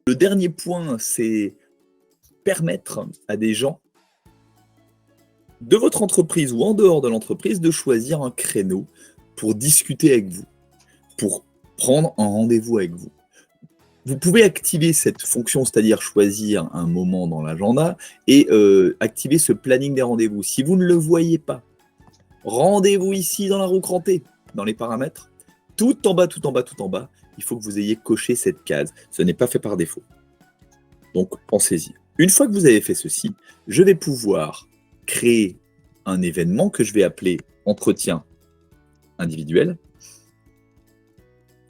Le dernier point, c'est permettre à des gens de votre entreprise ou en dehors de l'entreprise de choisir un créneau pour discuter avec vous, pour prendre un rendez-vous avec vous. Vous pouvez activer cette fonction, c'est-à-dire choisir un moment dans l'agenda et activer ce planning des rendez-vous. Si vous ne le voyez pas, rendez-vous ici dans la roue crantée, dans les paramètres, tout en bas, tout en bas, tout en bas, il faut que vous ayez coché cette case. Ce n'est pas fait par défaut. Donc, pensez-y. Une fois que vous avez fait ceci, je vais pouvoir créer un événement que je vais appeler entretien individuel.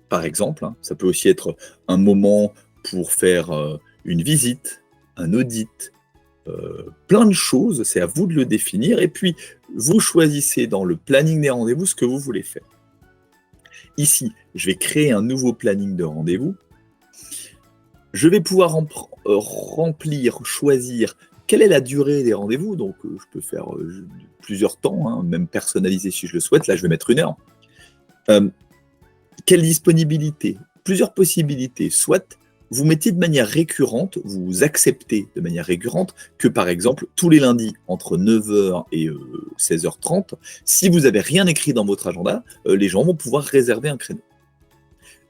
Par exemple, ça peut aussi être un moment pour faire une visite, un audit, plein de choses, c'est à vous de le définir, et puis vous choisissez dans le planning des rendez-vous ce que vous voulez faire. Ici, je vais créer un nouveau planning de rendez-vous. Je vais pouvoir remplir, choisir quelle est la durée des rendez-vous, donc je peux faire plusieurs temps, même personnaliser si je le souhaite, là je vais mettre 1 heure. Quelle disponibilité? Plusieurs possibilités. Soit vous mettez de manière récurrente, vous acceptez de manière récurrente que, par exemple, tous les lundis, entre 9h et 16h30, si vous n'avez rien écrit dans votre agenda, les gens vont pouvoir réserver un créneau.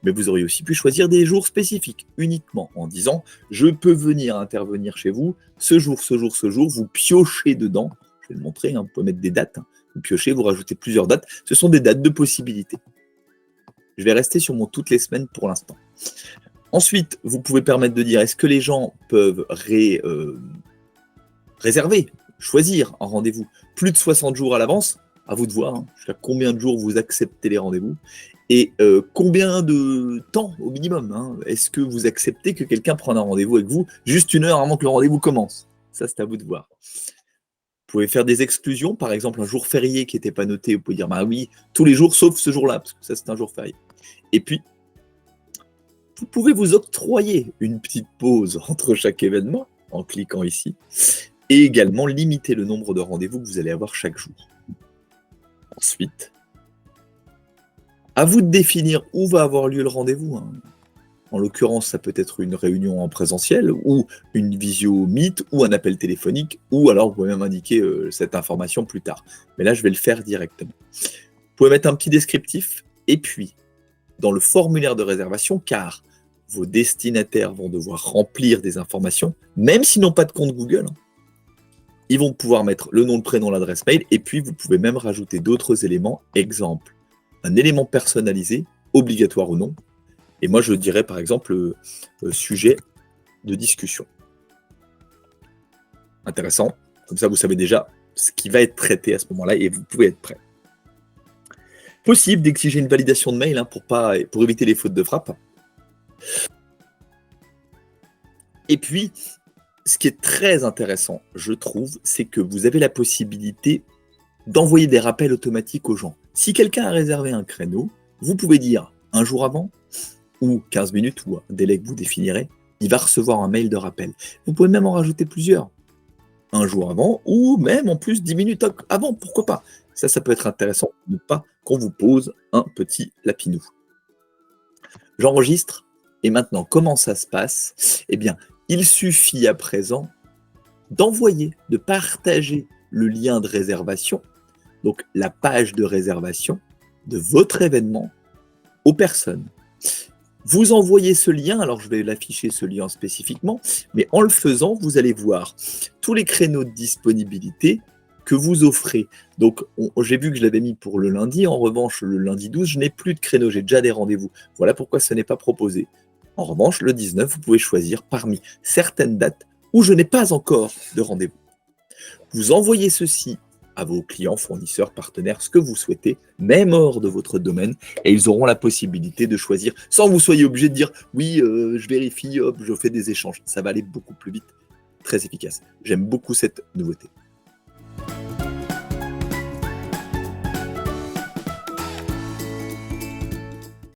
Mais vous auriez aussi pu choisir des jours spécifiques, uniquement en disant « je peux venir intervenir chez vous, ce jour, ce jour, ce jour », vous piochez dedans, je vais le montrer, vous pouvez mettre des dates, vous piochez, vous rajoutez plusieurs dates, ce sont des dates de possibilités. Je vais rester sur mon toutes les semaines pour l'instant. Ensuite, vous pouvez permettre de dire est-ce que les gens peuvent réserver, choisir un rendez-vous plus de 60 jours à l'avance, à vous de voir, jusqu'à combien de jours vous acceptez les rendez-vous, et combien de temps au minimum. Est-ce que vous acceptez que quelqu'un prenne un rendez-vous avec vous juste 1 heure avant que le rendez-vous commence? Ça, c'est à vous de voir. Vous pouvez faire des exclusions, par exemple un jour férié qui n'était pas noté, vous pouvez dire bah oui, tous les jours sauf ce jour-là, parce que ça c'est un jour férié. Et puis, vous pouvez vous octroyer une petite pause entre chaque événement en cliquant ici, et également limiter le nombre de rendez-vous que vous allez avoir chaque jour. Ensuite, à vous de définir où va avoir lieu le rendez-vous. En l'occurrence, ça peut être une réunion en présentiel, ou une visio Meet, ou un appel téléphonique, ou alors vous pouvez même indiquer cette information plus tard. Mais là, je vais le faire directement. Vous pouvez mettre un petit descriptif, et puis, dans le formulaire de réservation, car vos destinataires vont devoir remplir des informations, même s'ils n'ont pas de compte Google, ils vont pouvoir mettre le nom, le prénom, l'adresse mail, et puis vous pouvez même rajouter d'autres éléments, exemple, un élément personnalisé, obligatoire ou non, et moi je dirais par exemple sujet de discussion. Intéressant, comme ça vous savez déjà ce qui va être traité à ce moment-là, et vous pouvez être prêt. Possible d'exiger une validation de mail pour éviter les fautes de frappe. Et puis, ce qui est très intéressant, je trouve, c'est que vous avez la possibilité d'envoyer des rappels automatiques aux gens. Si quelqu'un a réservé un créneau, vous pouvez dire un jour avant, ou 15 minutes, ou un délai que vous définirez, il va recevoir un mail de rappel. Vous pouvez même en rajouter plusieurs. Un jour avant, ou même en plus 10 minutes avant, pourquoi pas. Ça peut être intéressant, ne pas qu'on vous pose un petit lapinou. J'enregistre, et maintenant, comment ça se passe? Eh bien, il suffit à présent d'envoyer, de partager le lien de réservation, donc la page de réservation de votre événement aux personnes. Vous envoyez ce lien, alors je vais l'afficher ce lien spécifiquement, mais en le faisant, vous allez voir tous les créneaux de disponibilité que vous offrez. Donc, j'ai vu que je l'avais mis pour le lundi. En revanche, le lundi 12, je n'ai plus de créneau, j'ai déjà des rendez-vous. Voilà pourquoi ce n'est pas proposé. En revanche, le 19, vous pouvez choisir parmi certaines dates où je n'ai pas encore de rendez-vous. Vous envoyez ceci à vos clients, fournisseurs, partenaires, ce que vous souhaitez, même hors de votre domaine, et ils auront la possibilité de choisir, sans que vous soyez obligé de dire « oui, je vérifie, hop, je fais des échanges ». Ça va aller beaucoup plus vite, très efficace. J'aime beaucoup cette nouveauté.